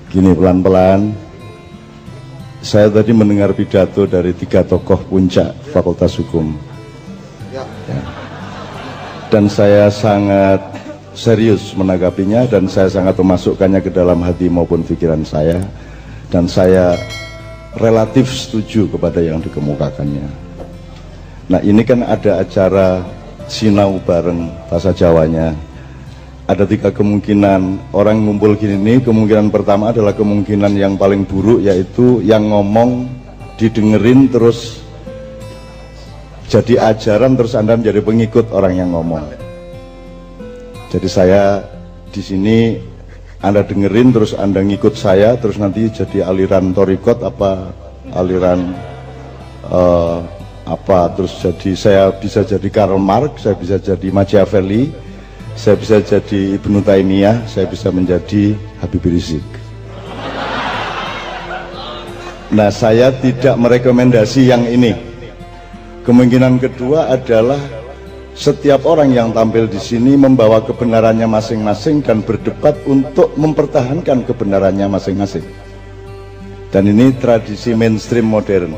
Gini, pelan-pelan. Saya tadi mendengar pidato dari 3 tokoh puncak Fakultas Hukum. Ya. Dan saya sangat serius menanggapinya dan saya sangat memasukkannya ke dalam hati maupun pikiran saya. Dan saya relatif setuju kepada yang dikemukakannya. Nah, ini kan ada acara sinau bareng bahasa Jawanya. Ada 3 kemungkinan orang ngumpul gini. Kemungkinan pertama adalah kemungkinan yang paling buruk, yaitu yang ngomong didengerin terus jadi ajaran, terus Anda menjadi pengikut orang yang ngomong. Jadi saya di sini, Anda dengerin terus Anda ngikut saya, terus nanti jadi aliran torikot apa aliran terus jadi saya bisa jadi Karl Marx, saya bisa jadi Machiavelli, saya bisa jadi Ibnu Taimiyah, saya bisa menjadi Habib Rizik. Nah, saya tidak merekomendasi yang ini. Kemungkinan kedua adalah setiap orang yang tampil di sini membawa kebenarannya masing-masing dan berdebat untuk mempertahankan kebenarannya masing-masing. Dan ini tradisi mainstream modern.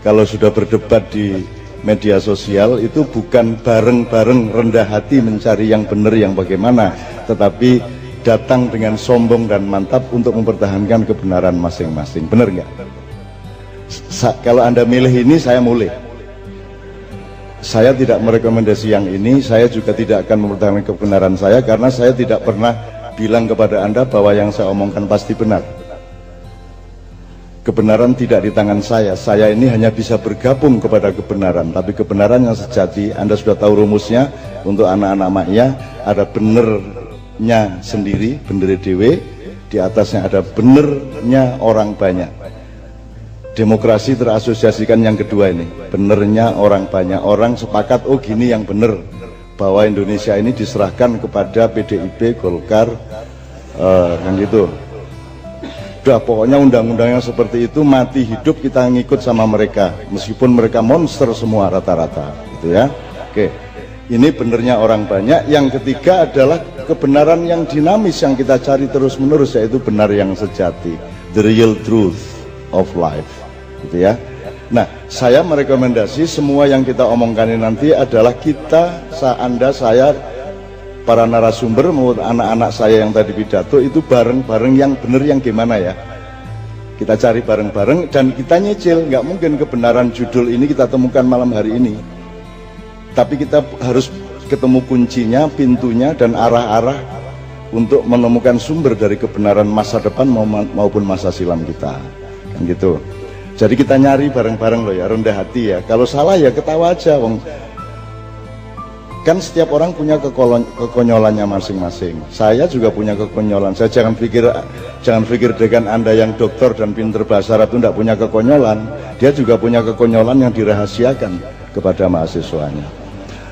Kalau sudah berdebat di media sosial itu bukan bareng-bareng rendah hati mencari yang benar yang bagaimana, tetapi datang dengan sombong dan mantap untuk mempertahankan kebenaran masing-masing. Benar nggak? Kalau Anda milih ini, saya mulai. Saya tidak merekomendasi yang ini. Saya juga tidak akan mempertahankan kebenaran saya, karena saya tidak pernah bilang kepada Anda bahwa yang saya omongkan pasti benar. Kebenaran tidak di tangan saya. Saya ini hanya bisa bergabung kepada kebenaran. Tapi kebenaran yang sejati, Anda sudah tahu rumusnya. Untuk anak-anak maknya, ada benernya sendiri, bener dewe. Di atasnya ada benernya orang banyak. Demokrasi terasosiasikan yang kedua ini, benernya orang banyak. Orang sepakat, oh gini yang bener, bahwa Indonesia ini diserahkan kepada PDIP, Golkar, kan gitu. Udah, pokoknya undang-undang yang seperti itu mati hidup kita ngikut sama mereka, meskipun mereka monster semua rata-rata, gitu ya. Oke, ini benernya orang banyak. Yang ketiga adalah kebenaran yang dinamis yang kita cari terus-menerus, yaitu benar yang sejati, the real truth of life, gitu ya. Nah, saya merekomendasi semua yang kita omongkan ini nanti adalah kita, Anda, saya, para narasumber maupun anak-anak saya yang tadi pidato itu bareng-bareng yang benar yang gimana ya. Kita cari bareng-bareng dan kita nyicil. Nggak mungkin kebenaran judul ini kita temukan malam hari ini. Tapi kita harus ketemu kuncinya, pintunya, dan arah-arah untuk menemukan sumber dari kebenaran masa depan maupun masa silam kita. Kan gitu. Jadi kita nyari bareng-bareng loh ya, rendah hati ya. Kalau salah ya ketawa aja, wong. Kan setiap orang punya kekonyolannya masing-masing. Saya juga punya kekonyolan. Saya jangan pikir dengan Anda yang dokter dan pinter bahasa Arab itu tidak punya kekonyolan. Dia juga punya kekonyolan yang dirahasiakan kepada mahasiswanya.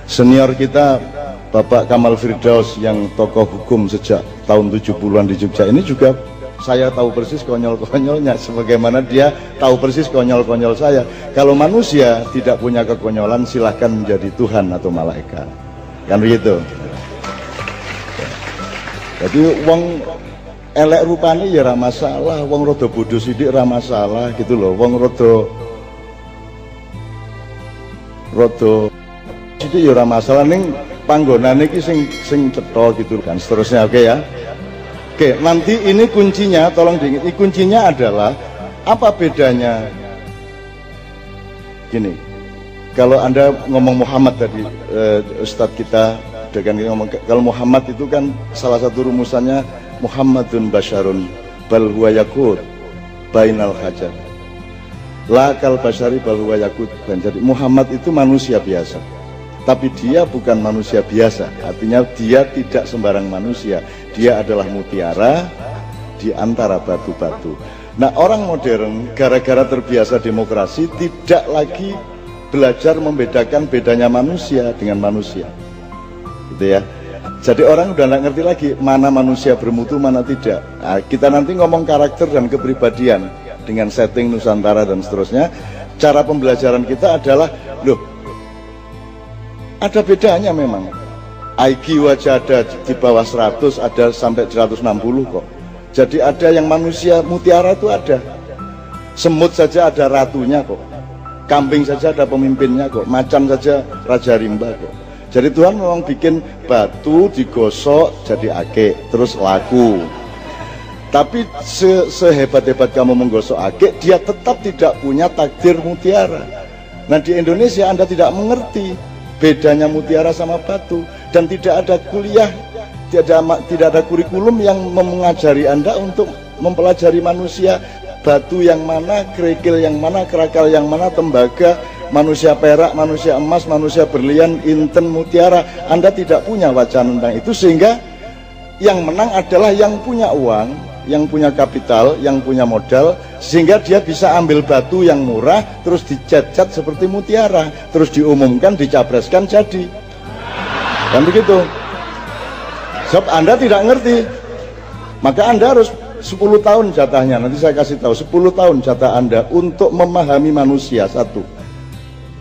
Senior kita Bapak Kamal Firdaus yang tokoh hukum sejak tahun 70-an di Jogja ini juga saya tahu persis konyol-konyolnya, sebagaimana dia tahu persis konyol-konyol saya. Kalau manusia tidak punya kekonyolan, silahkan menjadi Tuhan atau malaikat, kan begitu. Jadi wong elek rupanya ya ra masalah, wong rada bodoh sithik ra masalah gitu loh. Wong rada sithik ya ra masalah, ning panggonane iki sing cetha gitu kan seterusnya. Oke ya. Oke, nanti ini kuncinya, tolong diingat, ini kuncinya adalah apa bedanya? Gini, kalau Anda ngomong Muhammad tadi, Ustadz kita dengan ngomong, kalau Muhammad itu kan salah satu rumusannya Muhammadun Basyarun bal huwa yakut bainal hajar. La kal basyari bal huwa yakut. Jadi Muhammad itu manusia biasa. Tapi dia bukan manusia biasa, artinya dia tidak sembarang manusia. Dia adalah mutiara di antara batu-batu. Nah, orang modern gara-gara terbiasa demokrasi tidak lagi belajar membedakan bedanya manusia dengan manusia, gitu ya. Jadi orang udah nggak ngerti lagi mana manusia bermutu, mana tidak. Nah, kita nanti ngomong karakter dan kepribadian dengan setting Nusantara dan seterusnya. Cara pembelajaran kita adalah, loh, ada bedanya memang. IQ aja ada di bawah 100, ada sampai 160 kok. Jadi ada yang manusia mutiara itu ada. Semut saja ada ratunya kok. Kambing saja ada pemimpinnya kok. Macan saja raja rimba kok. Jadi Tuhan memang bikin batu digosok jadi akik, terus laku. Tapi sehebat-hebat kamu menggosok akik, dia tetap tidak punya takdir mutiara. Nah di Indonesia Anda tidak mengerti bedanya mutiara sama batu, dan tidak ada kuliah, tidak ada kurikulum yang mengajari Anda untuk mempelajari manusia, batu yang mana, kerikil yang mana, kerakal yang mana, tembaga, manusia perak, manusia emas, manusia berlian, inten, mutiara. Anda tidak punya wacana tentang itu, sehingga yang menang adalah yang punya uang, yang punya kapital, yang punya modal, sehingga dia bisa ambil batu yang murah terus dicat-cat seperti mutiara, terus diumumkan, dicapreskan, jadi kan begitu. Sebab Anda tidak ngerti, maka Anda harus 10 tahun jatahnya, nanti saya kasih tahu 10 tahun jatah Anda untuk memahami manusia. Satu,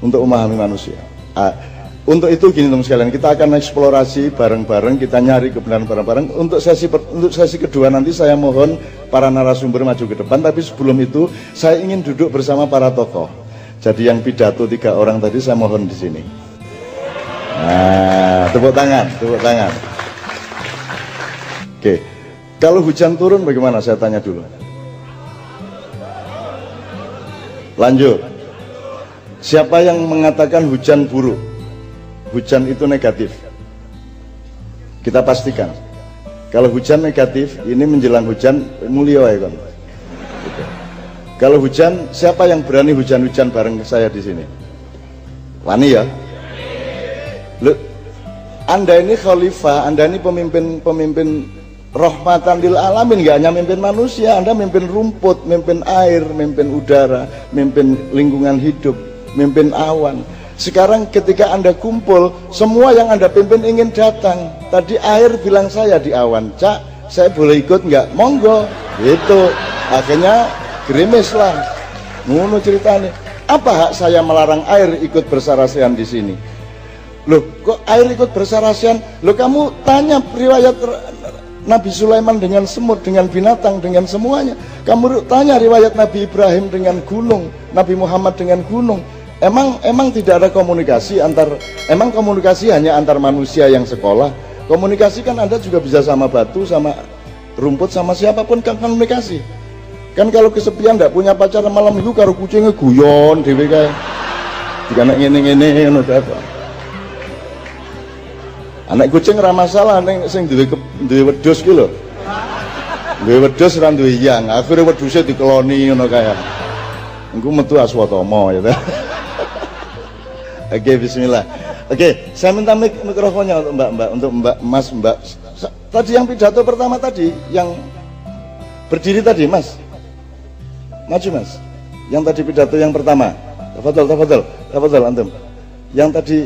untuk memahami manusia. Untuk itu gini teman sekalian, kita akan eksplorasi bareng-bareng, kita nyari kebenaran bareng-bareng. Untuk sesi kedua nanti saya mohon para narasumber maju ke depan, tapi sebelum itu saya ingin duduk bersama para tokoh. Jadi yang pidato 3 orang tadi saya mohon di sini. Nah, tepuk tangan, tepuk tangan. Oke, kalau hujan turun bagaimana? Saya tanya dulu. Lanjut. Siapa yang mengatakan hujan buruk? Hujan itu negatif. Kita pastikan. Kalau hujan negatif, ini menjelang hujan mulia ya kan. Gitu. Kalau hujan, siapa yang berani hujan-hujan bareng saya di sini? Wani ya. Loh, Anda ini khalifah, Anda ini pemimpin rahmatan lil alamin, nggak hanya memimpin manusia, Anda memimpin rumput, memimpin air, memimpin udara, memimpin lingkungan hidup, memimpin awan. Sekarang ketika Anda kumpul, semua yang Anda pimpin ingin datang. Tadi air bilang saya di awan, Cak, saya boleh ikut nggak? Monggo. Gitu. Akhirnya gerimis lah. Ngono ceritanya. Apa hak saya melarang air ikut bersarasehan di sini? Loh, kok air ikut bersarasehan? Loh, kamu tanya riwayat Nabi Sulaiman dengan semut, dengan binatang, dengan semuanya. Kamu tanya riwayat Nabi Ibrahim dengan gunung, Nabi Muhammad dengan gunung. Emang tidak ada komunikasi emang komunikasi hanya antar manusia yang sekolah? Komunikasi kan Anda juga bisa sama batu, sama rumput, sama siapapun kan komunikasi. Kan kalau kesepian tidak punya pacar malam minggu karo kucingnya guyon dhewe kae. Dikanek ngene-ngene ngono apa. Anak kucing ora masalah, ning sing duwe wedhus ki lho. Duwe wedhus ora duwe yang, akhire wedhuse dikeloni ngono kae. Engko metu aswatama ya. Oke, bismillah. Oke, saya minta mikrofonnya untuk Mbak, untuk Mbak. Tadi yang pidato pertama tadi, yang berdiri tadi, Mas. Maju, Mas. Yang tadi pidato yang pertama. Tafadhol antum. Yang tadi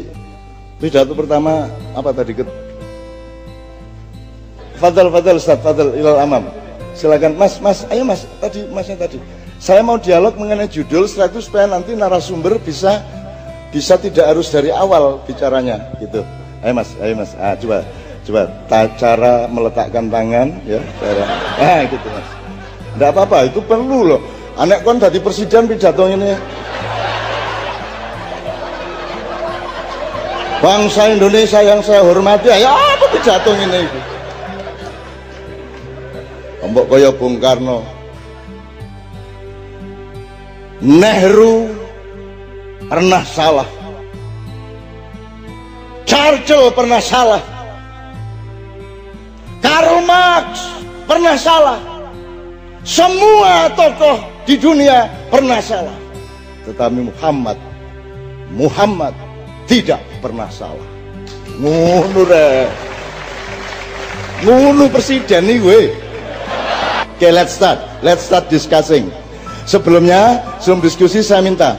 pidato pertama apa tadi? Fadhal Ustaz, fadhal ilal amam. Silakan, Mas, ayo Mas. Masnya tadi. Saya mau dialog mengenai judul, setelah itu supaya nanti narasumber bisa tidak harus dari awal bicaranya gitu. Ayo Mas. Coba cara meletakkan tangan ya, cara. Gitu Mas. Enggak apa-apa, itu perlu loh. Anak kon tadi presiden pidato ini. Bangsa Indonesia yang saya hormati, ayo apa pidato ini itu? Mbok kaya Bung Karno, Nehru pernah salah, Churchill pernah salah, Karl Marx pernah salah, semua tokoh di dunia pernah salah, tetapi Muhammad tidak pernah salah. Ngono presiden nih gue. Oke, let's start discussing. Sebelum diskusi saya minta,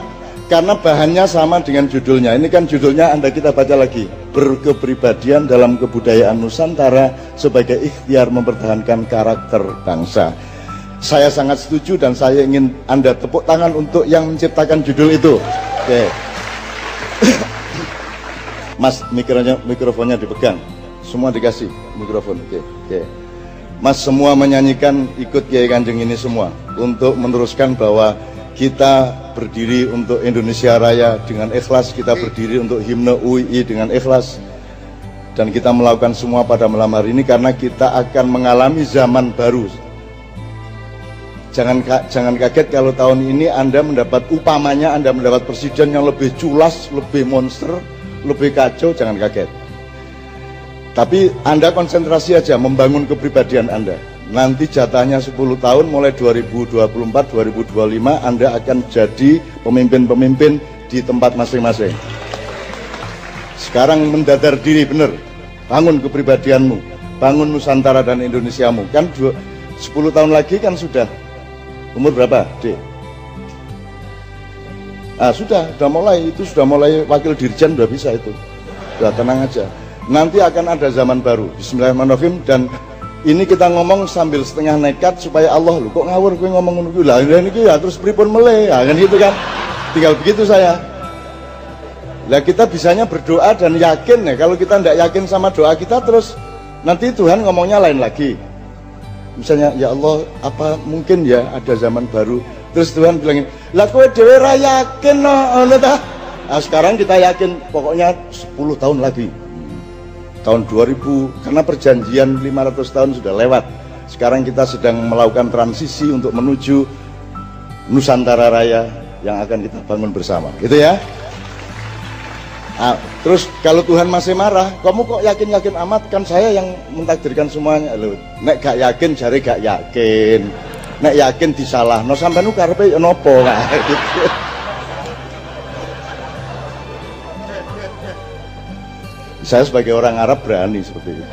karena bahannya sama dengan judulnya. Ini kan judulnya kita baca lagi. Berkepribadian dalam kebudayaan Nusantara sebagai ikhtiar mempertahankan karakter bangsa. Saya sangat setuju dan saya ingin Anda tepuk tangan untuk yang menciptakan judul itu. Oke. Mas, mikrofonnya dipegang. Semua dikasih mikrofon. Oke. Mas semua menyanyikan ikut Kiai Kanjeng ini semua untuk meneruskan bahwa kita berdiri untuk Indonesia Raya dengan ikhlas, kita berdiri untuk himne UII dengan ikhlas, dan kita melakukan semua pada malam hari ini karena kita akan mengalami zaman baru. Jangan kaget kalau tahun ini Anda mendapat, upamanya Anda mendapat presiden yang lebih culas, lebih monster, lebih kacau, jangan kaget. Tapi Anda konsentrasi aja membangun kepribadian Anda. Nanti jatahnya 10 tahun mulai 2024-2025 Anda akan jadi pemimpin-pemimpin di tempat masing-masing. Sekarang mendadar diri bener, bangun kepribadianmu, bangun Nusantara dan Indonesiamu. Kan 10 tahun lagi kan sudah umur berapa, Dek? Sudah mulai, itu sudah mulai wakil dirjen, udah bisa itu. Udah tenang aja. Nanti akan ada zaman baru. Bismillahirrahmanirrahim. Dan ini kita ngomong sambil setengah nekat supaya Allah, lu kok ngawur gue ngomong ngono lah ini ya terus pripun meleh ya kan gitu kan. Tinggal begitu saya. Lah kita bisanya berdoa dan yakin ya. Kalau kita tidak yakin sama doa kita terus nanti Tuhan ngomongnya lain lagi. Misalnya ya Allah, apa mungkin ya ada zaman baru. Terus Tuhan bilangin, "Lah kowe dhewe ra yakin no." Nah, sekarang kita yakin pokoknya 10 tahun lagi. Tahun 2000, karena perjanjian 500 tahun sudah lewat. Sekarang kita sedang melakukan transisi untuk menuju Nusantara Raya yang akan kita bangun bersama, gitu ya. Terus kalau Tuhan masih marah, kamu kok yakin-yakin amat? Kan saya yang mentakdirkan semuanya. Loh, nek gak yakin jare gak yakin. Nek yakin disalah, no sampean karepe nopo lah. Saya sebagai orang Arab berani seperti itu.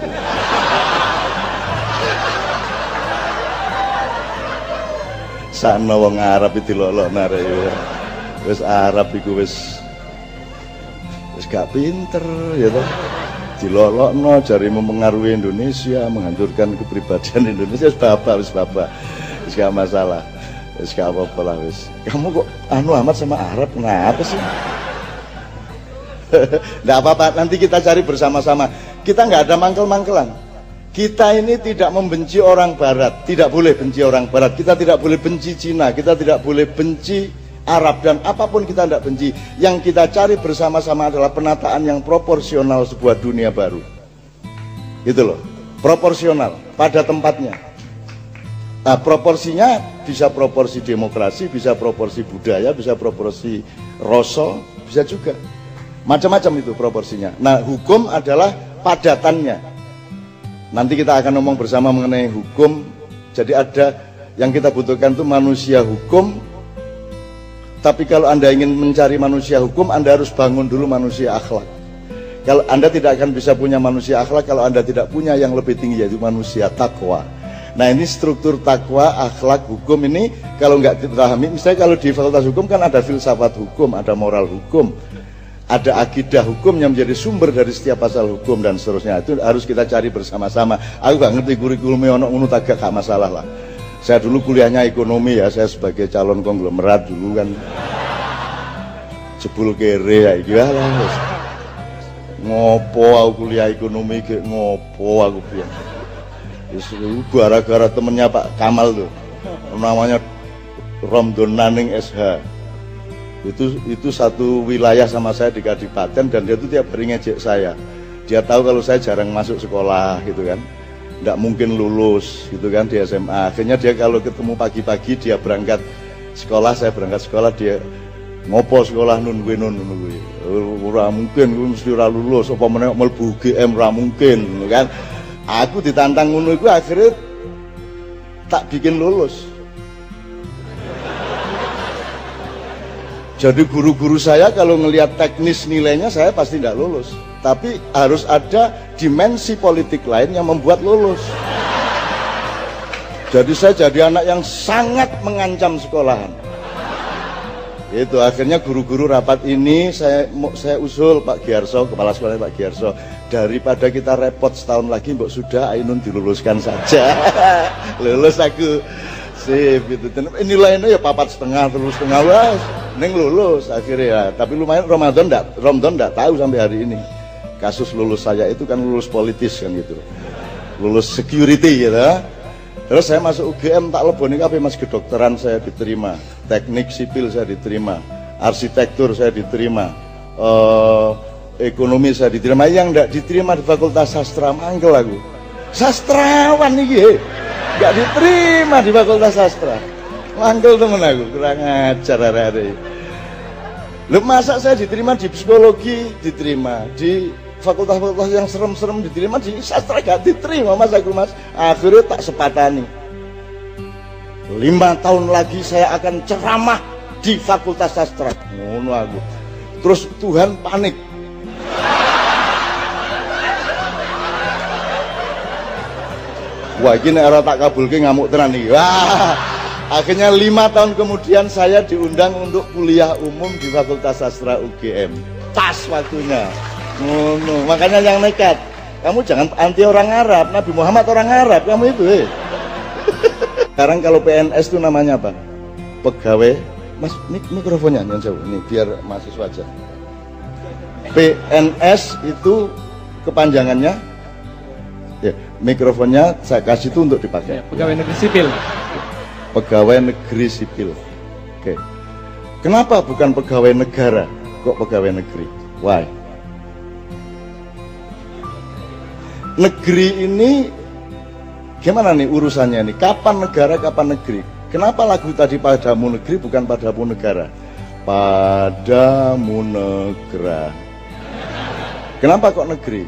Sakno wong Arab itu dilolok nare ya. Wis Arab iku wis gak pinter ya toh. Dilolokno jari mempengaruhi Indonesia, menghancurkan kepribadian Indonesia. Wis bapak. Wis gak masalah. Wis gak apa-apa lah wis. Kamu kok amat sama Arab, kenapa sih? Nggak apa-apa, nanti kita cari bersama-sama. Kita nggak ada mangkel-mangkelan. Kita ini tidak membenci orang Barat, tidak boleh benci orang Barat. Kita tidak boleh benci Cina, kita tidak boleh benci Arab, dan apapun kita tidak benci. Yang kita cari bersama-sama adalah penataan yang proporsional sebuah dunia baru. Gitu loh, proporsional pada tempatnya. Nah, proporsinya bisa proporsi demokrasi, bisa proporsi budaya, bisa proporsi rasa, bisa juga. Macam-macam itu proporsinya. Nah, hukum adalah padatannya. Nanti kita akan ngomong bersama mengenai hukum. Jadi ada yang kita butuhkan itu manusia hukum. Tapi kalau Anda ingin mencari manusia hukum, Anda harus bangun dulu manusia akhlak. Kalau Anda tidak akan bisa punya manusia akhlak kalau Anda tidak punya yang lebih tinggi, yaitu manusia takwa. Nah, ini struktur takwa, akhlak, hukum ini kalau nggak dipahami, misalnya kalau di fakultas hukum kan ada filsafat hukum, ada moral hukum, ada akidah hukum yang menjadi sumber dari setiap pasal hukum dan seterusnya. Itu harus kita cari bersama-sama. Aku gak ngerti kurikulumnya ono ngono tak gak masalah lah. Saya dulu kuliahnya ekonomi ya, saya sebagai calon konglomerat dulu kan jebul kere ya iki lah. Ngopo aku kuliah ekonomi ke ngopo aku pian. Wis gara-gara temennya Pak Kamal tuh. Namanya Romdon Naning SH. Itu satu wilayah sama saya di Kadipaten, dan dia itu tiap hari ngejek saya. Dia tahu kalau saya jarang masuk sekolah gitu kan, nggak mungkin lulus gitu kan di SMA. Akhirnya dia kalau ketemu pagi-pagi dia berangkat sekolah, saya berangkat sekolah, dia ngopo sekolah nun ora mungkin gue mesti ora lulus, apa meneh mlebu UGM ora mungkin gitu kan. Aku ditantang ngono iku akhirnya tak bikin lulus. Jadi guru-guru saya kalau ngelihat teknis nilainya saya pasti tidak lulus. Tapi harus ada dimensi politik lain yang membuat lulus. Jadi saya jadi anak yang sangat mengancam sekolahan. Itu akhirnya guru-guru rapat ini saya usul Pak Giarso, kepala sekolah Pak Giarso, daripada kita repot setahun lagi, mbok sudah Ainun diluluskan saja. Lulus aku. Sip itu. Nilainya ya 4,5 terus setengah lah. Neng lulus akhirnya ya. Tapi lumayan Ramadan enggak tahu sampai hari ini. Kasus lulus saya itu kan lulus politis kan gitu. lulus security gitu. Terus saya masuk UGM tak leboni kabeh Mas, kedokteran saya diterima, teknik sipil saya diterima, arsitektur saya diterima, ekonomi saya diterima. Yang enggak diterima di Fakultas Sastra mangkel aku. Sastrawan iki enggak diterima di Fakultas Sastra. Mangkel temen aku, kurang ajar arek-arek. Lho masa saya diterima di psikologi, diterima di fakultas-fakultas yang serem-serem, diterima di sastra gak diterima Mas aku Mas. Akhirnya tak sepatani. 5 tahun lagi saya akan ceramah di Fakultas Sastra. Ngono aku. Terus Tuhan panik. Wah ini era tak kabulke ngamuk tenan nih. Wah. Akhirnya 5 tahun kemudian saya diundang untuk kuliah umum di Fakultas Sastra UGM. Pas waktunya. No. Makanya yang nekat, kamu jangan anti orang Arab. Nabi Muhammad orang Arab, kamu itu. Sekarang kalau PNS itu namanya apa? Pegawai. Mas, mikrofonnya jangan jauh. Ini biar mahasiswa aja. PNS itu kepanjangannya. Ya, mikrofonnya saya kasih itu untuk dipakai. Ya, pegawai negeri sipil. Pegawai negeri sipil. Oke. Kenapa bukan pegawai negara? Kok pegawai negeri? Why? Negeri ini gimana nih urusannya nih? Kapan negara, kapan negeri? Kenapa lagu tadi padamu negeri bukan padamu negara? Padamu negara. Kenapa kok negeri?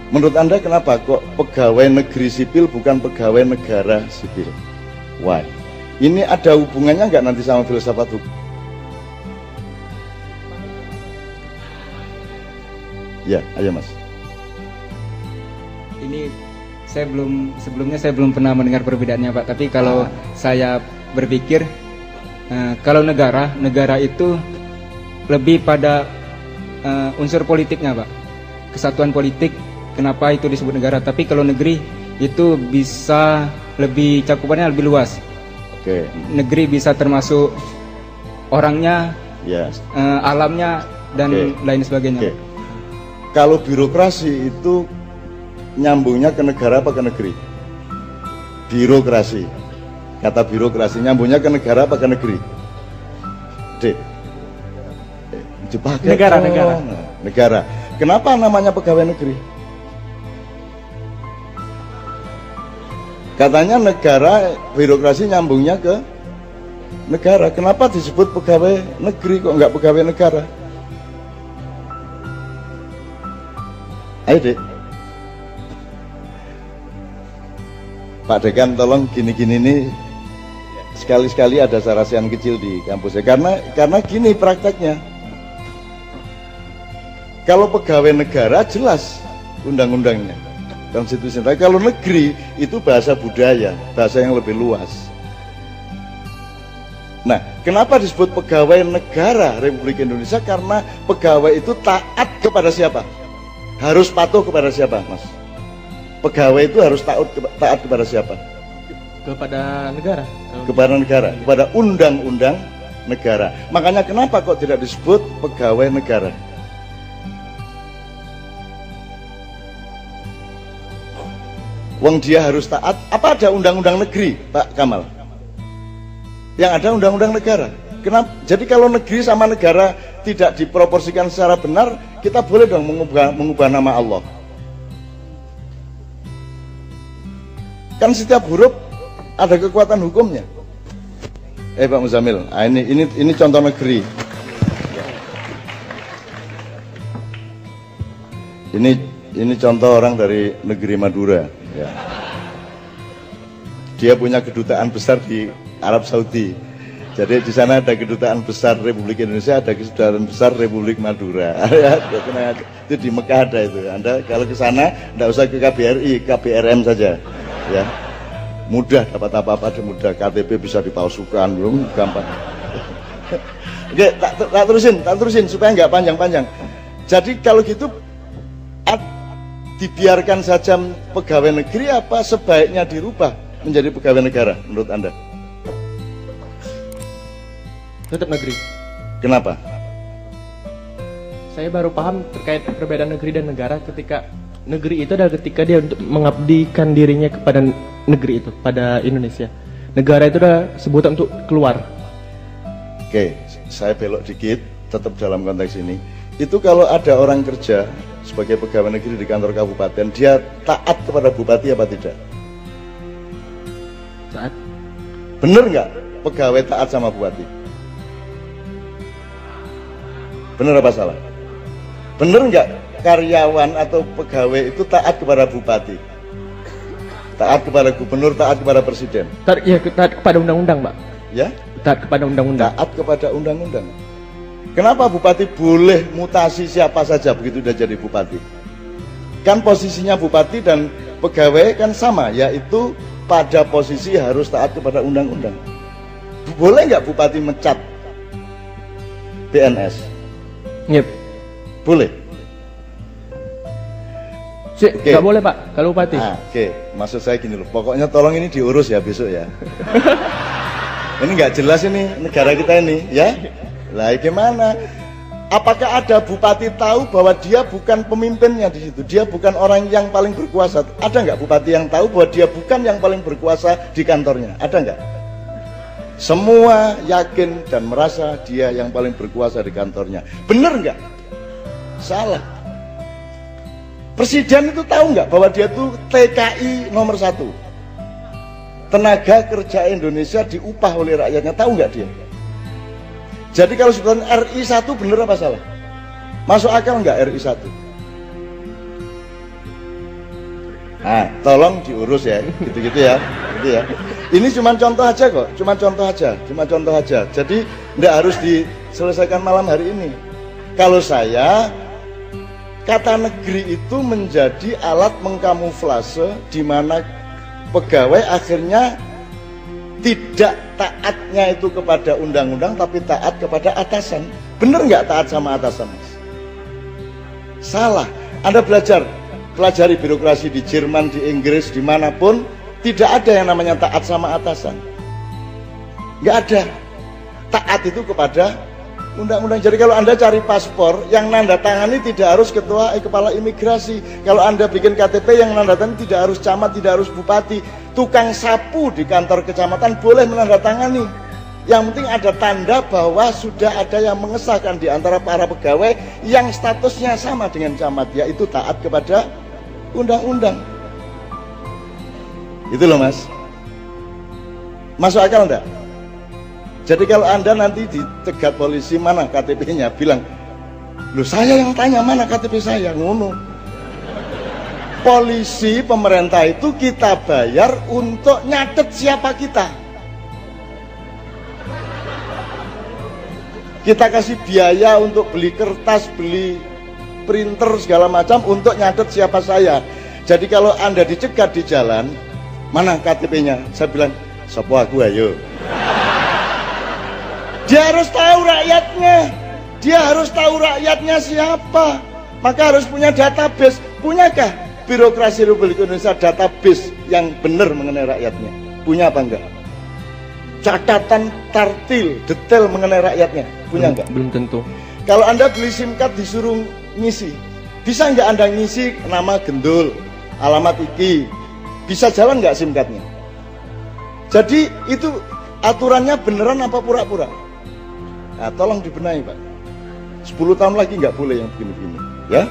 Menurut Anda kenapa kok pegawai negeri sipil bukan pegawai negara sipil? Why? Ini ada hubungannya nggak nanti sama filsafat hukum? Ya, ayo Mas. Ini sebelumnya saya belum pernah mendengar perbedaannya Pak. Tapi kalau saya berpikir, kalau negara itu lebih pada unsur politiknya Pak, kesatuan politik. Kenapa itu disebut negara? Tapi kalau negeri itu bisa lebih cakupannya lebih luas. Oke. Negeri bisa termasuk orangnya, Yes. Alamnya dan lain sebagainya. Okay. Kalau birokrasi itu nyambungnya ke negara apa ke negeri? Birokrasi. Kata birokrasi nyambungnya ke negara apa ke negeri? D. Dipakai negara. Kenapa namanya pegawai negeri? Katanya negara, birokrasi nyambungnya ke negara. Kenapa disebut pegawai negeri kok enggak pegawai negara? Ayo Dek. Pak Dekan tolong gini-gini nih, sekali-sekali ada sarasian kecil di kampusnya. Karena gini prakteknya. Kalau pegawai negara jelas undang-undangnya, konstitusi. Tapi kalau negeri itu bahasa budaya, bahasa yang lebih luas. Nah, kenapa disebut pegawai negara Republik Indonesia? Karena pegawai itu taat kepada siapa? Harus patuh kepada siapa, Mas? Pegawai itu harus taat kepada siapa? Kepada negara. Kepada negara, kepada undang-undang negara. Makanya kenapa kok tidak disebut pegawai negara? Wong dia harus taat. Apa ada undang-undang negeri, Pak Kamal? Yang ada undang-undang negara. Kenapa? Jadi kalau negeri sama negara tidak diproporsikan secara benar, kita boleh dong mengubah nama Allah. Kan setiap huruf ada kekuatan hukumnya. Pak Muzamil, ini contoh negeri. Ini contoh orang dari negeri Madura. Ya. Dia punya kedutaan besar di Arab Saudi. Jadi di sana ada kedutaan besar Republik Indonesia, ada kedutaan besar Republik Madura. Itu di Mekah ada itu. Anda kalau ke sana tidak usah ke KBRI, KBRM saja. Ya, mudah dapat apa-apa, mudah. KTP bisa dipalsukan, gampang. Oke, tak terusin supaya nggak panjang-panjang. Jadi kalau gitu dibiarkan saja pegawai negeri apa sebaiknya dirubah menjadi pegawai negara menurut Anda? Tetap negeri. Kenapa? Saya baru paham terkait perbedaan negeri dan negara ketika Negeri itu adalah ketika dia untuk mengabdikan dirinya kepada negeri itu, pada Indonesia. Negara itu adalah sebutan untuk keluar. Oke, saya belok dikit, tetap dalam konteks ini. Itu kalau ada orang kerja sebagai pegawai negeri di kantor kabupaten, dia taat kepada bupati apa tidak? Saat Bener nggak pegawai taat sama bupati? Bener apa salah? Bener nggak karyawan atau pegawai itu taat kepada bupati? Taat kepada gubernur, taat kepada presiden? taat kepada undang-undang, Pak. Ya? Taat kepada undang-undang. Taat kepada undang-undang. Kenapa bupati boleh mutasi siapa saja begitu udah jadi bupati? Kan posisinya bupati dan pegawai kan sama, yaitu pada posisi harus taat kepada undang-undang. Boleh nggak bupati mecat PNS? Yep. Boleh. Nggak boleh, Pak, kalau bupati. Oke, maksud saya gini loh. Pokoknya tolong ini diurus ya besok ya. Ini nggak jelas ini negara kita ini, ya. Lah gimana? Apakah ada bupati tahu bahwa dia bukan pemimpinnya di situ? Dia bukan orang yang paling berkuasa. Ada nggak bupati yang tahu bahwa dia bukan yang paling berkuasa di kantornya? Ada nggak? Semua yakin dan merasa dia yang paling berkuasa di kantornya. Bener nggak? Salah. Presiden itu tahu nggak bahwa dia tuh TKI nomor 1? Tenaga kerja Indonesia diupah oleh rakyatnya, tahu nggak dia? Jadi kalau sebutan RI 1 bener apa salah? Masuk akal nggak RI 1? Nah, tolong diurus ya, gitu-gitu ya, gitu ya. Ini cuma contoh aja kok, cuma contoh aja. Jadi nggak harus diselesaikan malam hari ini. Kalau saya, kata negeri itu menjadi alat mengkamuflase di mana pegawai akhirnya tidak taatnya itu kepada undang-undang tapi taat kepada atasan. Bener nggak taat sama atasan, Mas? Salah. Anda pelajari birokrasi di Jerman, di Inggris, dimanapun tidak ada yang namanya taat sama atasan. Nggak ada. Taat itu kepada undang-undang. Jadi kalau Anda cari paspor, yang nanda tangani tidak harus kepala imigrasi. Kalau Anda bikin KTP, yang nanda tangani tidak harus camat, tidak harus bupati. Tukang sapu di kantor kecamatan boleh menandatangani. Yang penting ada tanda bahwa sudah ada yang mengesahkan di antara para pegawai yang statusnya sama dengan camat, yaitu taat kepada undang-undang. Itu loh, Mas. Masuk akal enggak? Jadi kalau Anda nanti dicegat polisi, mana KTP-nya, bilang, loh saya yang tanya mana KTP saya, ngono. Polisi, pemerintah itu kita bayar untuk nyatet siapa kita. Kita kasih biaya untuk beli kertas, beli printer segala macam untuk nyatet siapa saya. Jadi kalau Anda dicegat di jalan, mana KTP-nya? Saya bilang, sopo aku ayo. Dia harus tahu rakyatnya. Dia harus tahu rakyatnya siapa. Maka harus punya database. Punyakah birokrasi Republik Indonesia database yang benar mengenai rakyatnya? Punya apa enggak? Catatan tartil, detail mengenai rakyatnya? Punya enggak? Belum tentu. Kalau Anda beli SIM card disuruh ngisi, bisa enggak Anda ngisi nama gendul, alamat iki? Bisa jalan enggak SIM cardnya? Jadi itu aturannya beneran apa pura-pura? Nah, tolong dibenahi, Pak. 10 tahun lagi nggak boleh yang begini-begini, ya?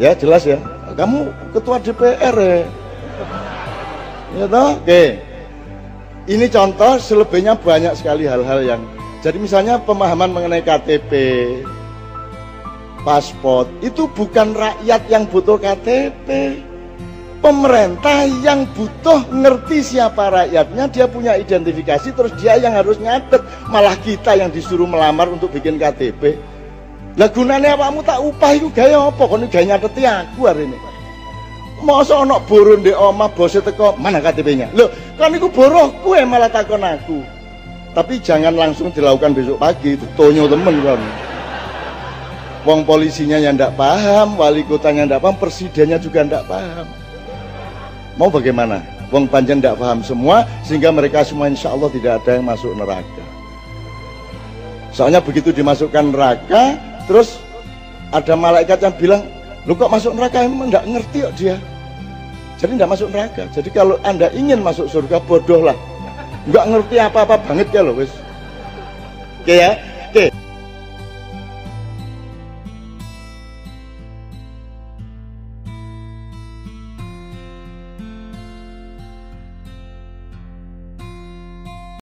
Ya, jelas ya. Kamu ketua DPR ya? Ya toh? Oke. Ini contoh, selebihnya banyak sekali hal-hal yang. Jadi misalnya pemahaman mengenai KTP, paspor, itu bukan rakyat yang butuh KTP. Pemerintah yang butuh ngerti siapa rakyatnya, dia punya identifikasi, terus dia yang harus nyatet. Malah kita yang disuruh melamar untuk bikin KTP. Lah gunanya awakmu tak upah itu gaya apa? Kon gaya nyateti aku hari ini. Masa ana boro ndek omah bose teko, mana KTP-nya? Loh, kan iku boroh kowe malah takon aku. Tapi jangan langsung dilakukan besok pagi, itu tonyo temen kan. Wong polisinya yang ndak paham, wali kotanya ndak paham, presidennya juga ndak paham. Mau bagaimana? Wong panjen ndak paham semua, sehingga mereka semua insya Allah tidak ada yang masuk neraka. Soalnya begitu dimasukkan neraka, terus ada malaikat yang bilang, Lu kok masuk neraka, emang nggak ngerti kok dia. Jadi nggak masuk neraka. Jadi kalau Anda ingin masuk surga, bodoh lah. Nggak ngerti apa-apa banget ya loh, wis. Oke ya, oke.